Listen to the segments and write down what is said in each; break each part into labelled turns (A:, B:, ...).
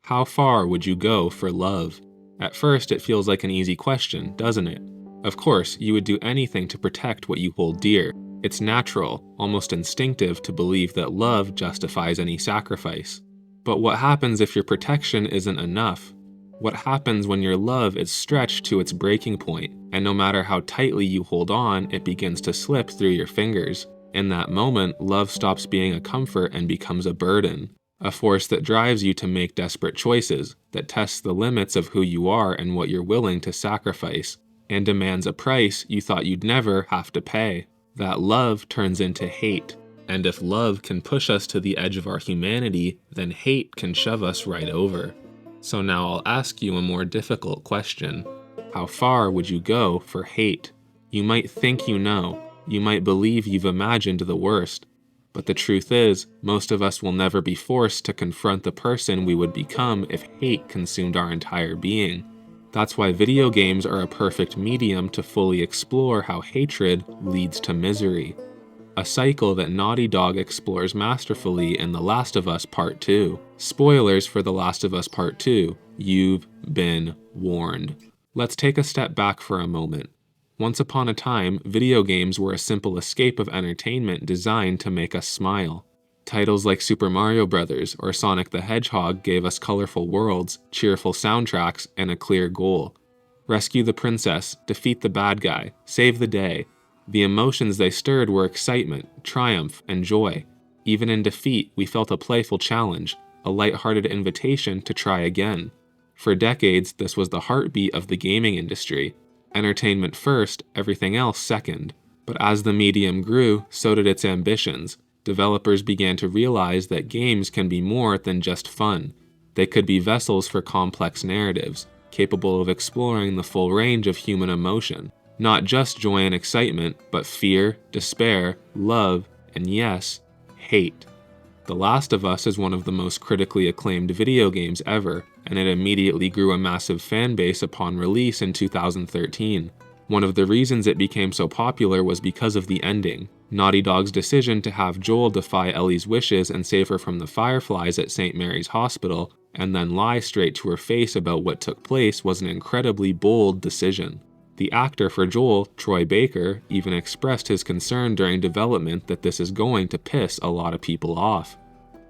A: How far would you go for love? At first, it feels like an easy question, doesn't it? Of course, you would do anything to protect what you hold dear. It's natural, almost instinctive, to believe that love justifies any sacrifice. But what happens if your protection isn't enough? What happens when your love is stretched to its breaking point, and no matter how tightly you hold on, it begins to slip through your fingers? In that moment, love stops being a comfort and becomes a burden, a force that drives you to make desperate choices, that tests the limits of who you are and what you're willing to sacrifice, and demands a price you thought you'd never have to pay. That love turns into hate. And if love can push us to the edge of our humanity, then hate can shove us right over. So now I'll ask you a more difficult question. How far would you go for hate? You might think you know. You might believe you've imagined the worst. But the truth is, most of us will never be forced to confront the person we would become if hate consumed our entire being. That's why video games are a perfect medium to fully explore how hatred leads to misery. A cycle that Naughty Dog explores masterfully in The Last of Us Part 2. Spoilers for The Last of Us Part 2. You've been warned. Let's take a step back for a moment. Once upon a time, video games were a simple escape of entertainment designed to make us smile. Titles like Super Mario Bros. Or Sonic the Hedgehog gave us colorful worlds, cheerful soundtracks, and a clear goal. Rescue the princess, defeat the bad guy, save the day. The emotions they stirred were excitement, triumph, and joy. Even in defeat, we felt a playful challenge, a light-hearted invitation to try again. For decades, this was the heartbeat of the gaming industry. Entertainment first, everything else second. But as the medium grew, so did its ambitions. Developers began to realize that games can be more than just fun. They could be vessels for complex narratives, capable of exploring the full range of human emotion. Not just joy and excitement, but fear, despair, love, and yes, hate. The Last of Us is one of the most critically acclaimed video games ever, and it immediately grew a massive fan base upon release in 2013. One of the reasons it became so popular was because of the ending. Naughty Dog's decision to have Joel defy Ellie's wishes and save her from the fireflies at St. Mary's Hospital, and then lie straight to her face about what took place, was an incredibly bold decision. The actor for Joel, Troy Baker, even expressed his concern during development that this is going to piss a lot of people off.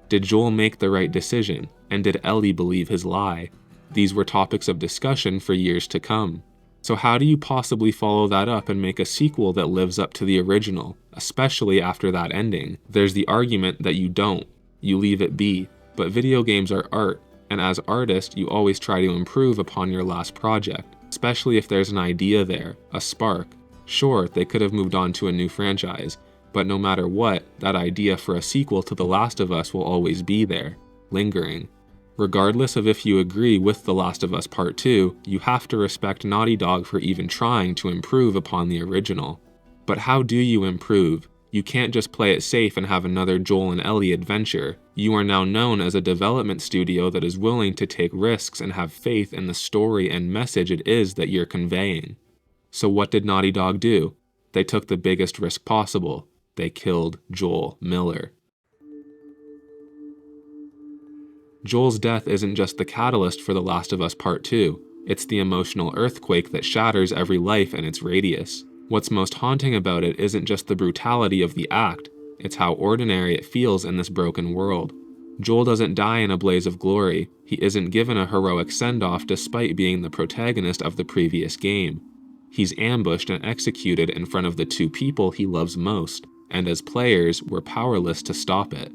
A: Did Joel make the right decision? And did Ellie believe his lie? These were topics of discussion for years to come. So how do you possibly follow that up and make a sequel that lives up to the original, especially after that ending? There's the argument that you don't. You leave it be. But video games are art, and as artists, you always try to improve upon your last project. Especially if there's an idea there, a spark. Sure, they could have moved on to a new franchise, but no matter what, that idea for a sequel to The Last of Us will always be there, lingering. Regardless of if you agree with The Last of Us Part 2, you have to respect Naughty Dog for even trying to improve upon the original. But how do you improve? You can't just play it safe and have another Joel and Ellie adventure. You are now known as a development studio that is willing to take risks and have faith in the story and message it is that you're conveying. So what did Naughty Dog do? They took the biggest risk possible. They killed Joel Miller. Joel's death isn't just the catalyst for The Last of Us Part 2. It's the emotional earthquake that shatters every life in its radius. What's most haunting about it isn't just the brutality of the act, it's how ordinary it feels in this broken world. Joel doesn't die in a blaze of glory. He isn't given a heroic send-off despite being the protagonist of the previous game. He's ambushed and executed in front of the two people he loves most, and as players, we're powerless to stop it.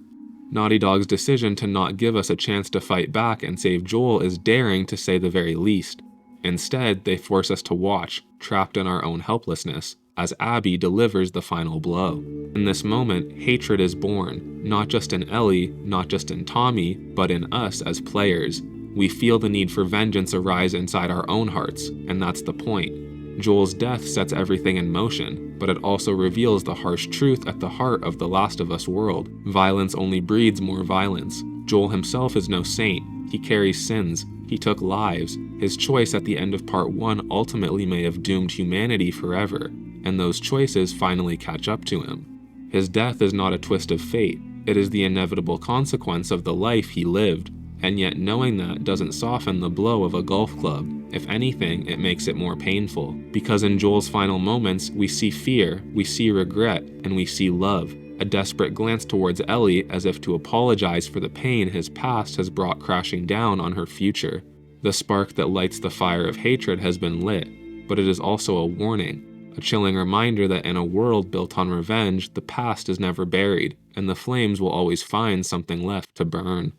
A: Naughty Dog's decision to not give us a chance to fight back and save Joel is daring to say the very least. Instead, they force us to watch, trapped in our own helplessness, as Abby delivers the final blow. In this moment, hatred is born, not just in Ellie, not just in Tommy, but in us as players. We feel the need for vengeance arise inside our own hearts, and that's the point. Joel's death sets everything in motion, but it also reveals the harsh truth at the heart of the Last of Us world. Violence only breeds more violence. Joel himself is no saint. He carries sins. He took lives. His choice at the end of Part 1 ultimately may have doomed humanity forever, and those choices finally catch up to him. His death is not a twist of fate. It is the inevitable consequence of the life he lived, and yet knowing that doesn't soften the blow of a golf club. If anything, it makes it more painful. Because in Joel's final moments, we see fear, we see regret, and we see love. A desperate glance towards Ellie as if to apologize for the pain his past has brought crashing down on her future. The spark that lights the fire of hatred has been lit, but it is also a warning, a chilling reminder that in a world built on revenge, the past is never buried, and the flames will always find something left to burn.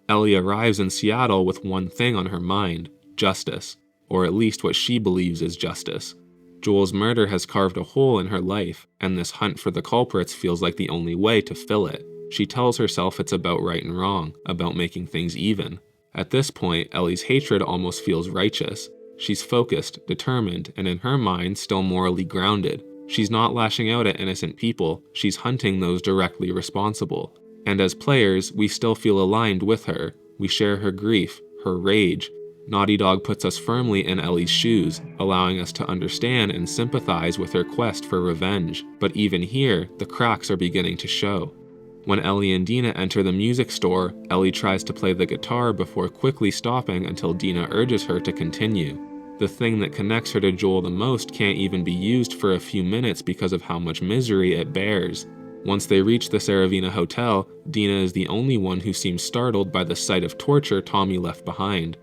A: Ellie arrives in Seattle with one thing on her mind: justice, or at least what she believes is justice. Joel's murder has carved a hole in her life, and this hunt for the culprits feels like the only way to fill it. She tells herself it's about right and wrong, about making things even. At this point, Ellie's hatred almost feels righteous. She's focused, determined, and in her mind still morally grounded. She's not lashing out at innocent people, she's hunting those directly responsible. And as players, we still feel aligned with her. We share her grief, her rage. Naughty Dog puts us firmly in Ellie's shoes, allowing us to understand and sympathize with her quest for revenge. But even here, the cracks are beginning to show. When Ellie and Dina enter the music store, Ellie tries to play the guitar before quickly stopping until Dina urges her to continue. The thing that connects her to Joel the most can't even be used for a few minutes because of how much misery it bears. Once they reach the Saravina Hotel, Dina is the only one who seems startled by the sight of torture Tommy left behind.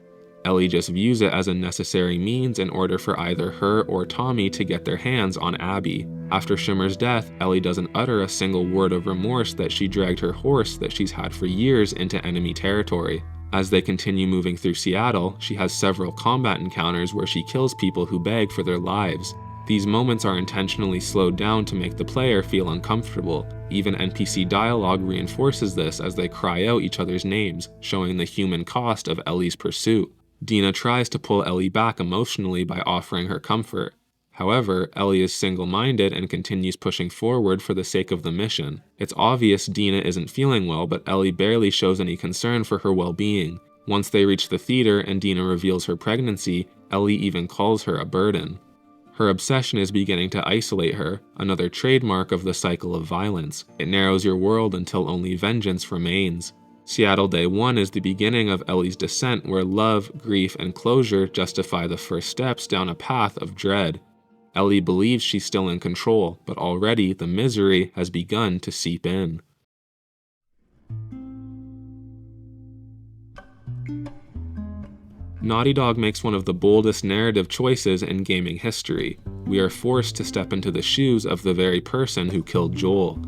A: Ellie just views it as a necessary means in order for either her or Tommy to get their hands on Abby. After Shimmer's death, Ellie doesn't utter a single word of remorse that she dragged her horse that she's had for years into enemy territory. As they continue moving through Seattle, she has several combat encounters where she kills people who beg for their lives. These moments are intentionally slowed down to make the player feel uncomfortable. Even NPC dialogue reinforces this as they cry out each other's names, showing the human cost of Ellie's pursuit. Dina tries to pull Ellie back emotionally by offering her comfort. However, Ellie is single-minded and continues pushing forward for the sake of the mission. It's obvious Dina isn't feeling well, but Ellie barely shows any concern for her well-being. Once they reach the theater and Dina reveals her pregnancy, Ellie even calls her a burden. Her obsession is beginning to isolate her, another trademark of the cycle of violence. It narrows your world until only vengeance remains. Seattle Day 1 is the beginning of Ellie's descent, where love, grief, and closure justify the first steps down a path of dread. Ellie believes she's still in control, but already the misery has begun to seep in. Naughty Dog makes one of the boldest narrative choices in gaming history. We are forced to step into the shoes of the very person who killed Joel.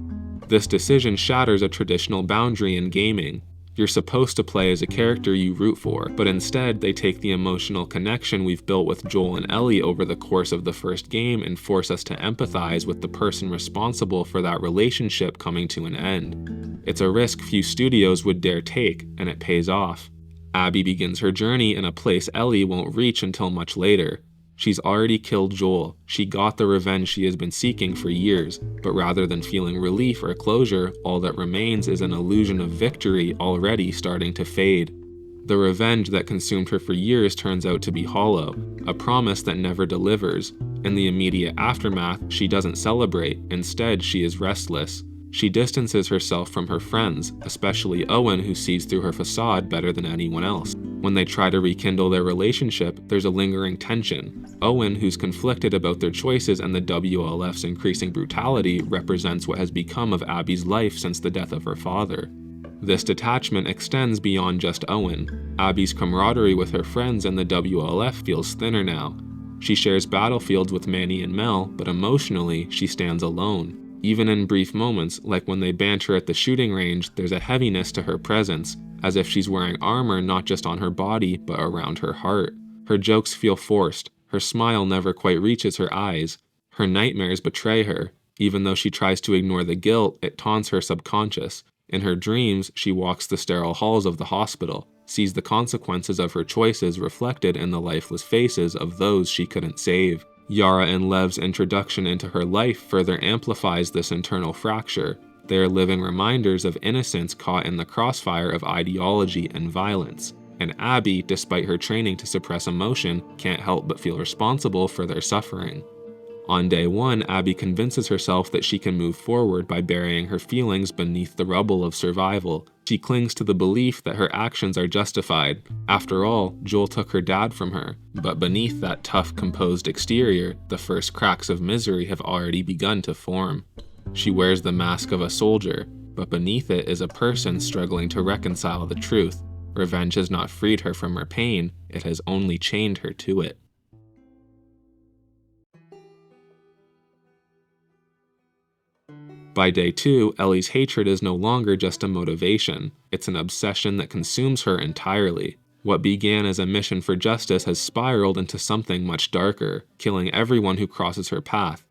A: This decision shatters a traditional boundary in gaming. You're supposed to play as a character you root for, but instead they take the emotional connection we've built with Joel and Ellie over the course of the first game and force us to empathize with the person responsible for that relationship coming to an end. It's a risk few studios would dare take, and it pays off. Abby begins her journey in a place Ellie won't reach until much later. She's already killed Joel. She got the revenge she has been seeking for years, but rather than feeling relief or closure, all that remains is an illusion of victory already starting to fade. The revenge that consumed her for years turns out to be hollow, a promise that never delivers. In the immediate aftermath, she doesn't celebrate. Instead, she is restless. She distances herself from her friends, especially Owen, who sees through her facade better than anyone else. When they try to rekindle their relationship, there's a lingering tension. Owen, who's conflicted about their choices and the WLF's increasing brutality, represents what has become of Abby's life since the death of her father. This detachment extends beyond just Owen. Abby's camaraderie with her friends and the WLF feels thinner now. She shares battlefields with Manny and Mel, but emotionally, she stands alone. Even in brief moments, like when they banter at the shooting range, there's a heaviness to her presence, as if she's wearing armor not just on her body, but around her heart. Her jokes feel forced, her smile never quite reaches her eyes. Her nightmares betray her. Even though she tries to ignore the guilt, it taunts her subconscious. In her dreams, she walks the sterile halls of the hospital, sees the consequences of her choices reflected in the lifeless faces of those she couldn't save. Yara and Lev's introduction into her life further amplifies this internal fracture. They are living reminders of innocence caught in the crossfire of ideology and violence. And Abby, despite her training to suppress emotion, can't help but feel responsible for their suffering. On day 1, Abby convinces herself that she can move forward by burying her feelings beneath the rubble of survival. She clings to the belief that her actions are justified. After all, Joel took her dad from her. But beneath that tough, composed exterior, the first cracks of misery have already begun to form. She wears the mask of a soldier, but beneath it is a person struggling to reconcile the truth. Revenge has not freed her from her pain, it has only chained her to it. By day 2, Ellie's hatred is no longer just a motivation, it's an obsession that consumes her entirely. What began as a mission for justice has spiraled into something much darker, killing everyone who crosses her path.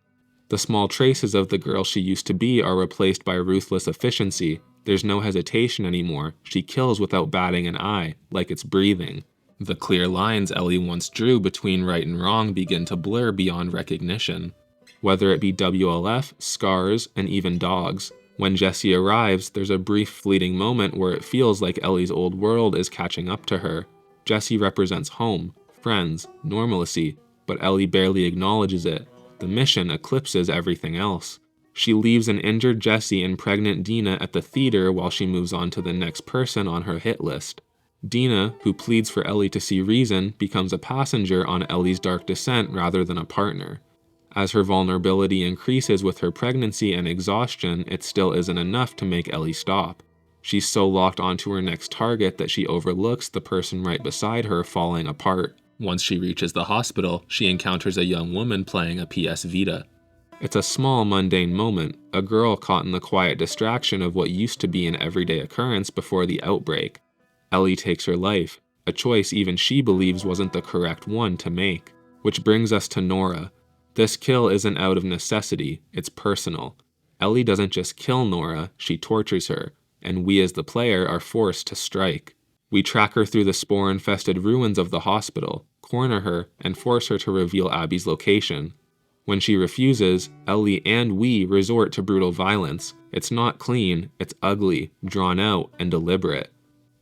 A: The small traces of the girl she used to be are replaced by ruthless efficiency. There's no hesitation anymore, she kills without batting an eye, like it's breathing. The clear lines Ellie once drew between right and wrong begin to blur beyond recognition. Whether it be WLF, scars, and even dogs. When Jesse arrives, there's a brief fleeting moment where it feels like Ellie's old world is catching up to her. Jesse represents home, friends, normalcy, but Ellie barely acknowledges it. The mission eclipses everything else. She leaves an injured Jesse and pregnant Dina at the theater while she moves on to the next person on her hit list. Dina, who pleads for Ellie to see reason, becomes a passenger on Ellie's dark descent rather than a partner. As her vulnerability increases with her pregnancy and exhaustion, it still isn't enough to make Ellie stop. She's so locked onto her next target that she overlooks the person right beside her falling apart. Once she reaches the hospital, she encounters a young woman playing a PS Vita. It's a small, mundane moment, a girl caught in the quiet distraction of what used to be an everyday occurrence before the outbreak. Ellie takes her life, a choice even she believes wasn't the correct one to make. Which brings us to Nora. This kill isn't out of necessity, it's personal. Ellie doesn't just kill Nora, she tortures her, and we as the player are forced to strike. We track her through the spore-infested ruins of the hospital, corner her, and force her to reveal Abby's location. When she refuses, Ellie and we resort to brutal violence. It's not clean, it's ugly, drawn out, and deliberate.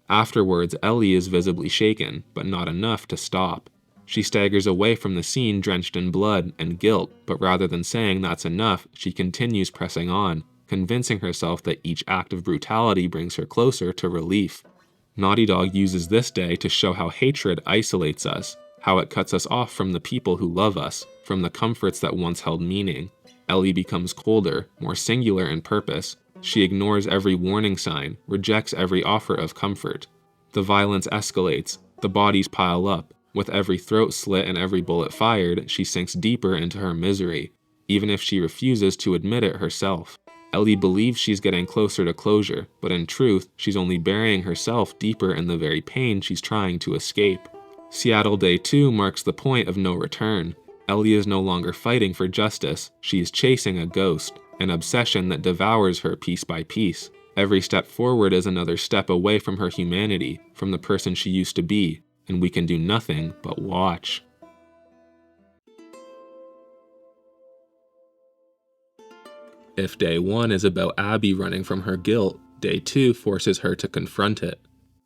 A: Afterwards, Ellie is visibly shaken, but not enough to stop. She staggers away from the scene drenched in blood and guilt, but rather than saying that's enough, she continues pressing on, convincing herself that each act of brutality brings her closer to relief. Naughty Dog uses this day to show how hatred isolates us, how it cuts us off from the people who love us, from the comforts that once held meaning. Ellie becomes colder, more singular in purpose. She ignores every warning sign, rejects every offer of comfort. The violence escalates, the bodies pile up. With every throat slit and every bullet fired, she sinks deeper into her misery, even if she refuses to admit it herself. Ellie believes she's getting closer to closure, but in truth, she's only burying herself deeper in the very pain she's trying to escape. Seattle Day 2 marks the point of no return. Ellie is no longer fighting for justice, she is chasing a ghost, an obsession that devours her piece by piece. Every step forward is another step away from her humanity, from the person she used to be, and we can do nothing but watch. If day 1 is about Abby running from her guilt, day 2 forces her to confront it.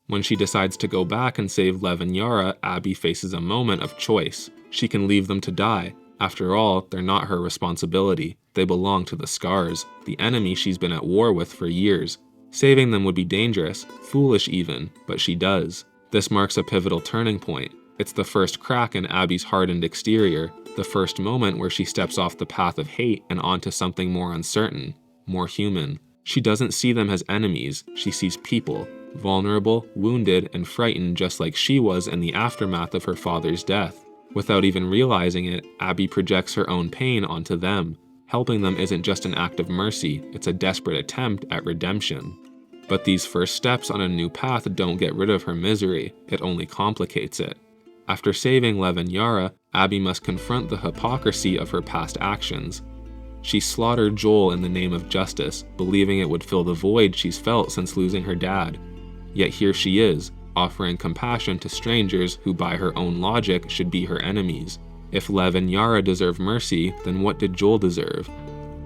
A: When she decides to go back and save Lev and Yara, Abby faces a moment of choice. She can leave them to die. After all, they're not her responsibility. They belong to the Scars, the enemy she's been at war with for years. Saving them would be dangerous, foolish even, but she does. This marks a pivotal turning point. It's the first crack in Abby's hardened exterior, the first moment where she steps off the path of hate and onto something more uncertain, more human. She doesn't see them as enemies, she sees people, vulnerable, wounded, and frightened just like she was in the aftermath of her father's death. Without even realizing it, Abby projects her own pain onto them. Helping them isn't just an act of mercy, it's a desperate attempt at redemption. But these first steps on a new path don't get rid of her misery, it only complicates it. After saving Lev and Yara, Abby must confront the hypocrisy of her past actions. She slaughtered Joel in the name of justice, believing it would fill the void she's felt since losing her dad. Yet here she is, offering compassion to strangers who by her own logic should be her enemies. If Lev and Yara deserve mercy, then what did Joel deserve?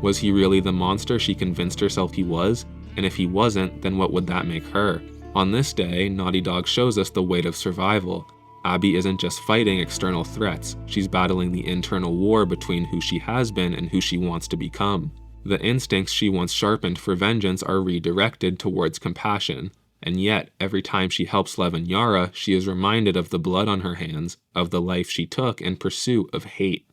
A: Was he really the monster she convinced herself he was? And if he wasn't, then what would that make her? On this day, Naughty Dog shows us the weight of survival. Abby isn't just fighting external threats, she's battling the internal war between who she has been and who she wants to become. The instincts she once sharpened for vengeance are redirected towards compassion, and yet, every time she helps Lev and Yara, she is reminded of the blood on her hands, of the life she took in pursuit of hate.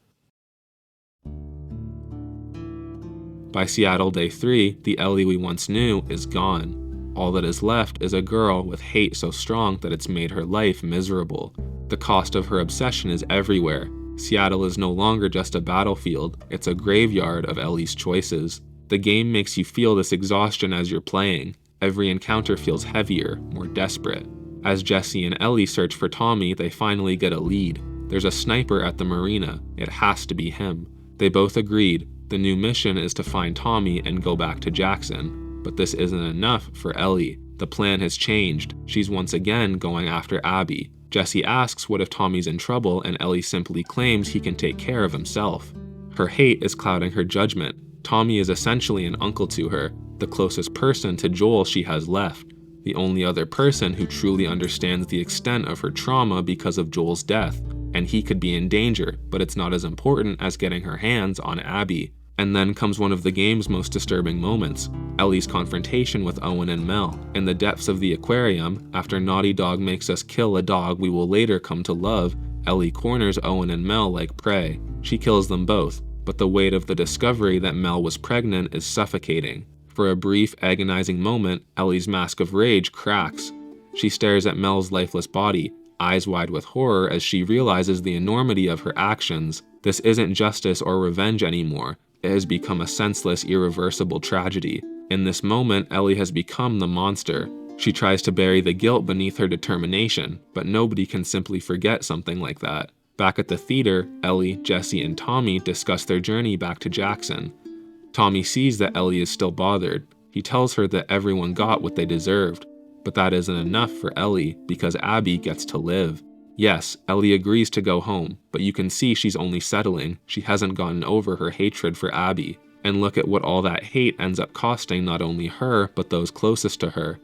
A: By Seattle Day 3, the Ellie we once knew is gone. All that is left is a girl with hate so strong that it's made her life miserable. The cost of her obsession is everywhere. Seattle is no longer just a battlefield, it's a graveyard of Ellie's choices. The game makes you feel this exhaustion as you're playing. Every encounter feels heavier, more desperate. As Jesse and Ellie search for Tommy, they finally get a lead. There's a sniper at the marina. It has to be him. They both agreed. The new mission is to find Tommy and go back to Jackson. But this isn't enough for Ellie. The plan has changed. She's once again going after Abby. Jesse asks what if Tommy's in trouble, and Ellie simply claims he can take care of himself. Her hate is clouding her judgment. Tommy is essentially an uncle to her, the closest person to Joel she has left, the only other person who truly understands the extent of her trauma because of Joel's death, and he could be in danger, but it's not as important as getting her hands on Abby. And then comes one of the game's most disturbing moments, Ellie's confrontation with Owen and Mel. In the depths of the aquarium, after Naughty Dog makes us kill a dog we will later come to love, Ellie corners Owen and Mel like prey. She kills them both, but the weight of the discovery that Mel was pregnant is suffocating. For a brief, agonizing moment, Ellie's mask of rage cracks. She stares at Mel's lifeless body, eyes wide with horror as she realizes the enormity of her actions. This isn't justice or revenge anymore. It has become a senseless, irreversible tragedy. In this moment, Ellie has become the monster. She tries to bury the guilt beneath her determination, but nobody can simply forget something like that. Back at the theater, Ellie, Jesse, and Tommy discuss their journey back to Jackson. Tommy sees that Ellie is still bothered. He tells her that everyone got what they deserved, but that isn't enough for Ellie because Abby gets to live. Yes, Ellie agrees to go home, but you can see she's only settling. She hasn't gotten over her hatred for Abby. And look at what all that hate ends up costing not only her, but those closest to her.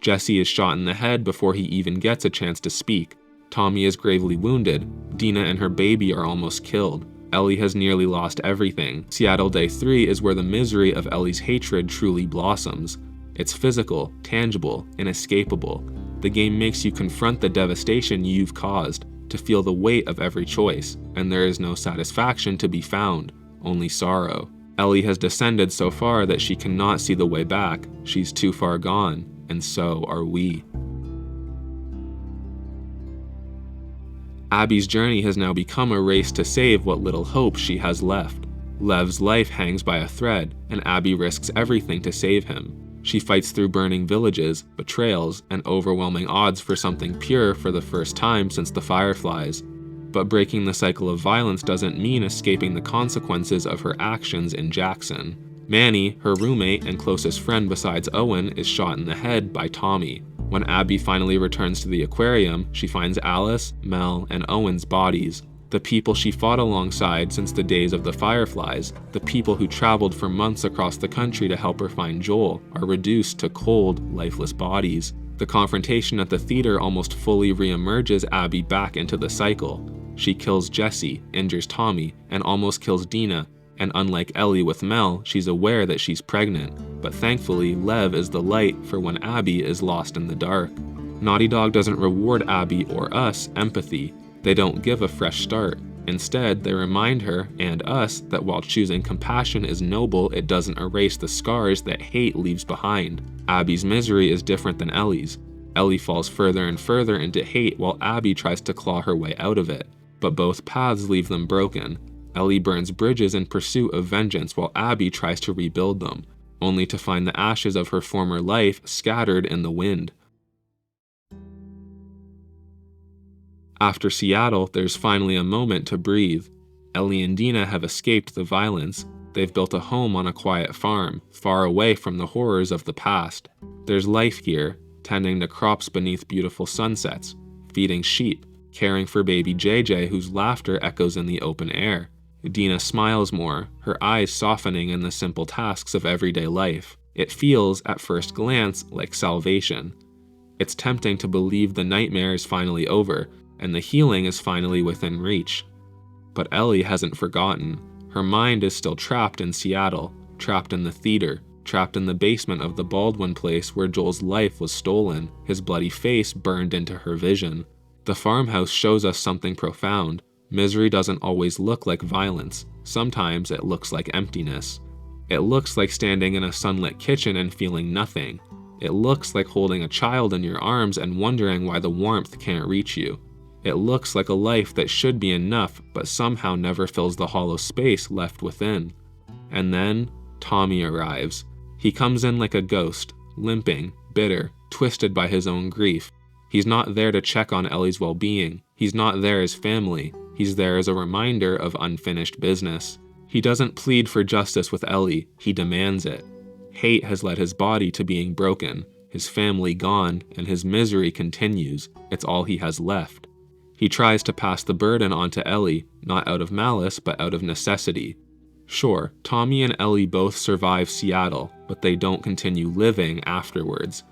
A: Jesse is shot in the head before he even gets a chance to speak. Tommy is gravely wounded. Dina and her baby are almost killed. Ellie has nearly lost everything. Seattle Day 3 is where the misery of Ellie's hatred truly blossoms. It's physical, tangible, inescapable. The game makes you confront the devastation you've caused, to feel the weight of every choice, and there is no satisfaction to be found, only sorrow. Ellie has descended so far that she cannot see the way back. She's too far gone, and so are we. Abby's journey has now become a race to save what little hope she has left. Lev's life hangs by a thread, and Abby risks everything to save him. She fights through burning villages, betrayals, and overwhelming odds for something pure for the first time since the Fireflies. But breaking the cycle of violence doesn't mean escaping the consequences of her actions in Jackson. Manny, her roommate and closest friend besides Owen, is shot in the head by Tommy. When Abby finally returns to the aquarium, she finds Alice, Mel, and Owen's bodies. The people she fought alongside since the days of the Fireflies, the people who traveled for months across the country to help her find Joel, are reduced to cold, lifeless bodies. The confrontation at the theater almost fully re-emerges Abby back into the cycle. She kills Jesse, injures Tommy, and almost kills Dina, and unlike Ellie with Mel, she's aware that she's pregnant. But thankfully, Lev is the light for when Abby is lost in the dark. Naughty Dog doesn't reward Abby or us empathy. They don't give a fresh start. Instead, they remind her, and us, that while choosing compassion is noble, it doesn't erase the scars that hate leaves behind. Abby's misery is different than Ellie's. Ellie falls further and further into hate while Abby tries to claw her way out of it. But both paths leave them broken. Ellie burns bridges in pursuit of vengeance while Abby tries to rebuild them, only to find the ashes of her former life scattered in the wind. After Seattle, there's finally a moment to breathe. Ellie and Dina have escaped the violence. They've built a home on a quiet farm, far away from the horrors of the past. There's life here, tending to crops beneath beautiful sunsets, feeding sheep, caring for baby JJ whose laughter echoes in the open air. Dina smiles more, her eyes softening in the simple tasks of everyday life. It feels, at first glance, like salvation. It's tempting to believe the nightmare is finally over, and the healing is finally within reach. But Ellie hasn't forgotten. Her mind is still trapped in Seattle, trapped in the theater, trapped in the basement of the Baldwin place where Joel's life was stolen, his bloody face burned into her vision. The farmhouse shows us something profound. Misery doesn't always look like violence. Sometimes it looks like emptiness. It looks like standing in a sunlit kitchen and feeling nothing. It looks like holding a child in your arms and wondering why the warmth can't reach you. It looks like a life that should be enough, but somehow never fills the hollow space left within. And then, Tommy arrives. He comes in like a ghost, limping, bitter, twisted by his own grief. He's not there to check on Ellie's well-being. He's not there as family. He's there as a reminder of unfinished business. He doesn't plead for justice with Ellie, he demands it. Hate has led his body to being broken, his family gone, and his misery continues. It's all he has left. He tries to pass the burden onto Ellie, not out of malice, but out of necessity. Sure, Tommy and Ellie both survive Seattle, but they don't continue living afterwards.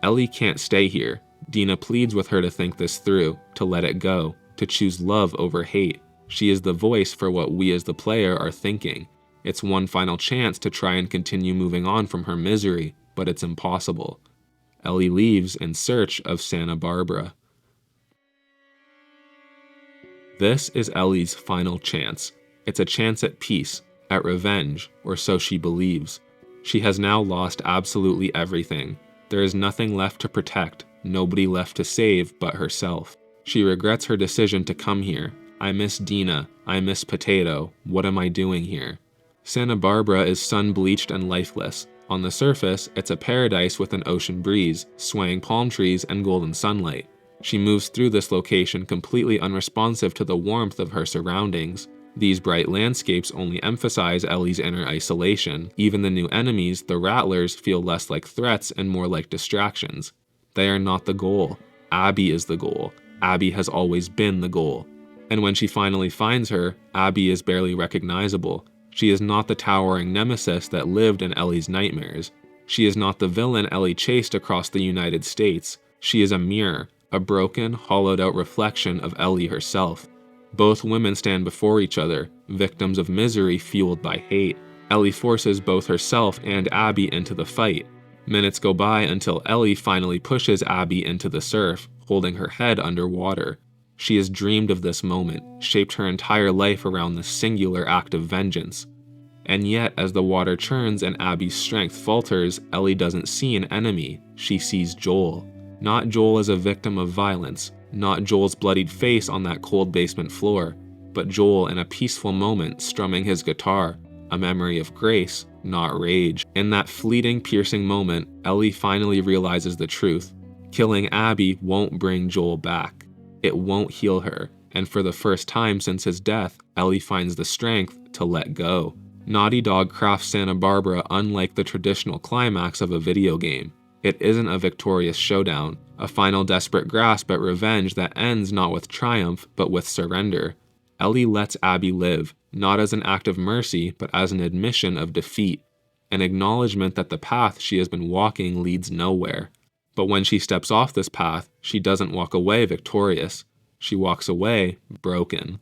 A: Ellie can't stay here. Dina pleads with her to think this through, to let it go, to choose love over hate. She is the voice for what we as the player are thinking. It's one final chance to try and continue moving on from her misery, but it's impossible. Ellie leaves in search of Santa Barbara. This is Ellie's final chance. It's a chance at peace, at revenge, or so she believes. She has now lost absolutely everything. There is nothing left to protect, nobody left to save but herself. She regrets her decision to come here. I miss Dina. I miss Potato. What am I doing here? Santa Barbara is sun-bleached and lifeless. On the surface, it's a paradise with an ocean breeze, swaying palm trees, and golden sunlight. She moves through this location completely unresponsive to the warmth of her surroundings. These bright landscapes only emphasize Ellie's inner isolation. Even the new enemies, the Rattlers, feel less like threats and more like distractions. They are not the goal. Abby is the goal. Abby has always been the goal. And when she finally finds her, Abby is barely recognizable. She is not the towering nemesis that lived in Ellie's nightmares. She is not the villain Ellie chased across the United States. She is a mirror, a broken, hollowed-out reflection of Ellie herself. Both women stand before each other, victims of misery fueled by hate. Ellie forces both herself and Abby into the fight. Minutes go by until Ellie finally pushes Abby into the surf, holding her head underwater. She has dreamed of this moment, shaped her entire life around this singular act of vengeance. And yet, as the water churns and Abby's strength falters, Ellie doesn't see an enemy. She sees Joel. Not Joel as a victim of violence, not Joel's bloodied face on that cold basement floor, but Joel in a peaceful moment strumming his guitar, a memory of grace, not rage. In that fleeting, piercing moment, Ellie finally realizes the truth. Killing Abby won't bring Joel back. It won't heal her, and for the first time since his death, Ellie finds the strength to let go. Naughty Dog crafts Santa Barbara unlike the traditional climax of a video game. It isn't a victorious showdown, a final desperate grasp at revenge that ends not with triumph, but with surrender. Ellie lets Abby live, not as an act of mercy, but as an admission of defeat, an acknowledgement that the path she has been walking leads nowhere. But when she steps off this path, she doesn't walk away victorious. She walks away broken.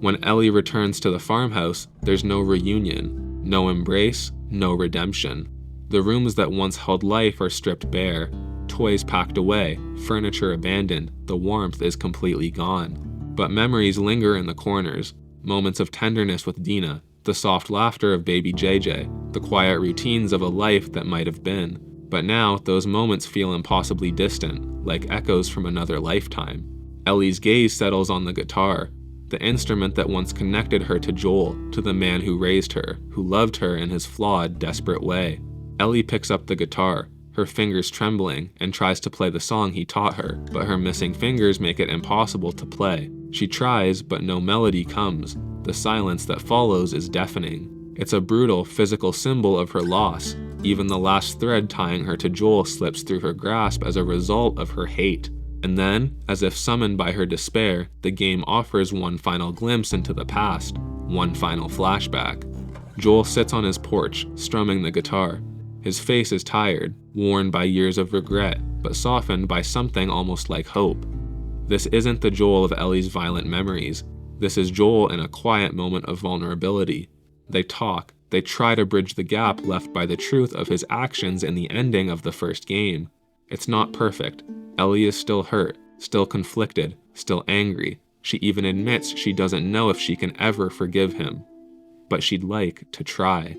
A: When Ellie returns to the farmhouse, there's no reunion, no embrace, no redemption. The rooms that once held life are stripped bare, toys packed away, furniture abandoned, the warmth is completely gone. But memories linger in the corners, moments of tenderness with Dina, the soft laughter of baby JJ, the quiet routines of a life that might have been. But now, those moments feel impossibly distant, like echoes from another lifetime. Ellie's gaze settles on the guitar, the instrument that once connected her to Joel, to the man who raised her, who loved her in his flawed, desperate way. Ellie picks up the guitar, her fingers trembling, and tries to play the song he taught her, but her missing fingers make it impossible to play. She tries, but no melody comes. The silence that follows is deafening. It's a brutal, physical symbol of her loss. Even the last thread tying her to Joel slips through her grasp as a result of her hate. And then, as if summoned by her despair, the game offers one final glimpse into the past, one final flashback. Joel sits on his porch, strumming the guitar. His face is tired, worn by years of regret, but softened by something almost like hope. This isn't the Joel of Ellie's violent memories. This is Joel in a quiet moment of vulnerability. They talk. They try to bridge the gap left by the truth of his actions in the ending of the first game. It's not perfect. Ellie is still hurt, still conflicted, still angry. She even admits she doesn't know if she can ever forgive him. But she'd like to try.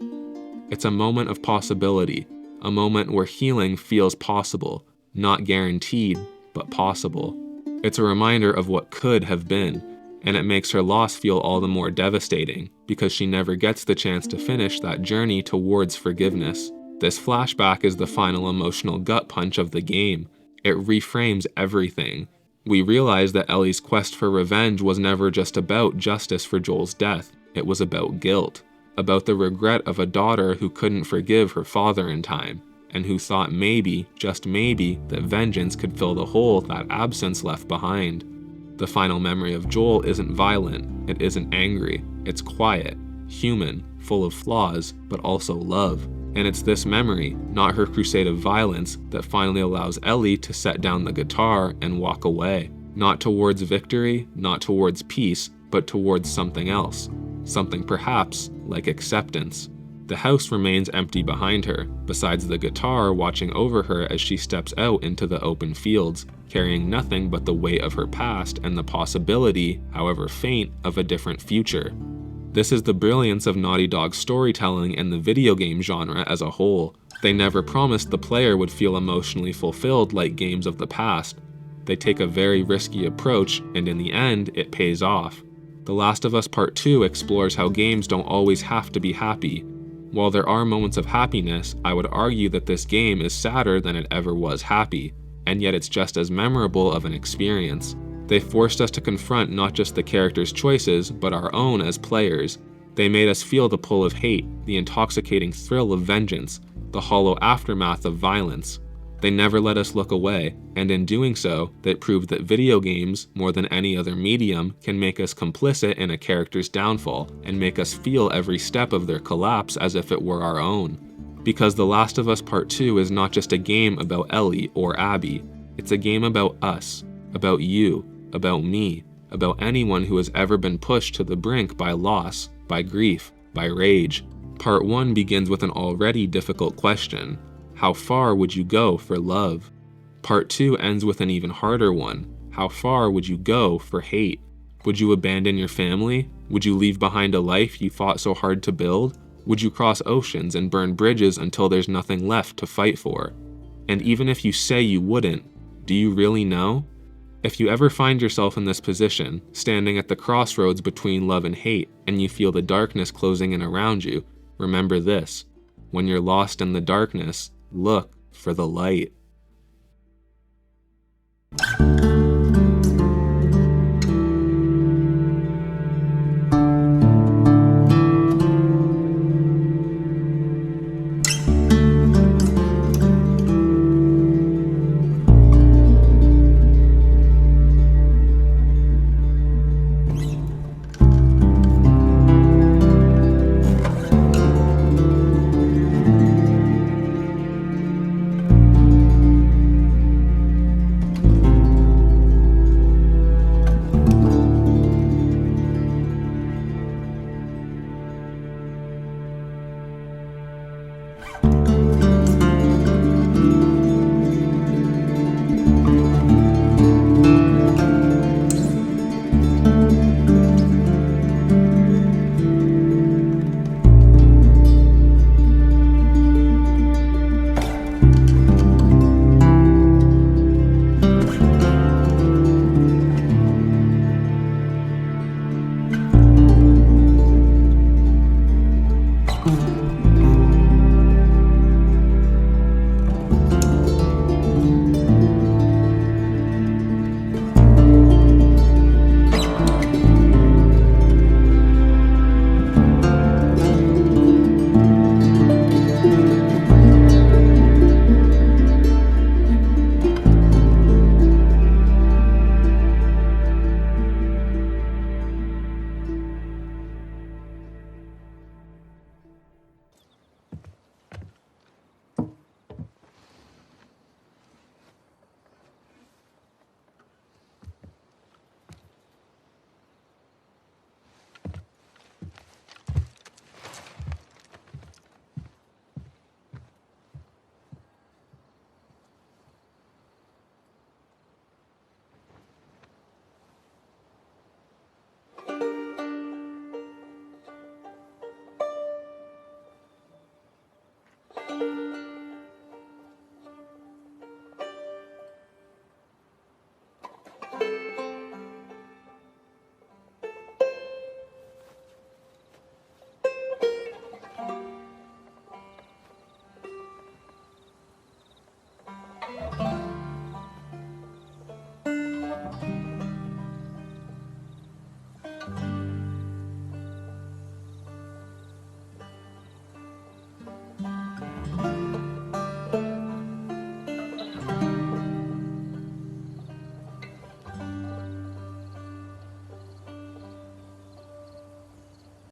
A: It's a moment of possibility, a moment where healing feels possible, not guaranteed, but possible. It's a reminder of what could have been, and it makes her loss feel all the more devastating, because she never gets the chance to finish that journey towards forgiveness. This flashback is the final emotional gut punch of the game. It reframes everything. We realize that Ellie's quest for revenge was never just about justice for Joel's death. It was about guilt, about the regret of a daughter who couldn't forgive her father in time, and who thought maybe, just maybe, that vengeance could fill the hole that absence left behind. The final memory of Joel isn't violent, it isn't angry, it's quiet, human, full of flaws, but also love. And it's this memory, not her crusade of violence, that finally allows Ellie to set down the guitar and walk away. Not towards victory, not towards peace, but towards something else. Something perhaps like acceptance. The house remains empty behind her, besides the guitar watching over her as she steps out into the open fields, carrying nothing but the weight of her past and the possibility, however faint, of a different future. This is the brilliance of Naughty Dog's storytelling and the video game genre as a whole. They never promised the player would feel emotionally fulfilled like games of the past. They take a very risky approach, and in the end, it pays off. The Last of Us Part 2 explores how games don't always have to be happy. While there are moments of happiness, I would argue that this game is sadder than it ever was happy, and yet it's just as memorable of an experience. They forced us to confront not just the characters' choices, but our own as players. They made us feel the pull of hate, the intoxicating thrill of vengeance, the hollow aftermath of violence. They never let us look away, and in doing so, they proved that video games, more than any other medium, can make us complicit in a character's downfall, and make us feel every step of their collapse as if it were our own. Because The Last of Us Part 2 is not just a game about Ellie or Abby, it's a game about us, about you, about me, about anyone who has ever been pushed to the brink by loss, by grief, by rage. Part 1 begins with an already difficult question. How far would you go for love? Part 2 ends with an even harder one. How far would you go for hate? Would you abandon your family? Would you leave behind a life you fought so hard to build? Would you cross oceans and burn bridges until there's nothing left to fight for? And even if you say you wouldn't, do you really know? If you ever find yourself in this position, standing at the crossroads between love and hate, and you feel the darkness closing in around you, remember this: when you're lost in the darkness, look for the light.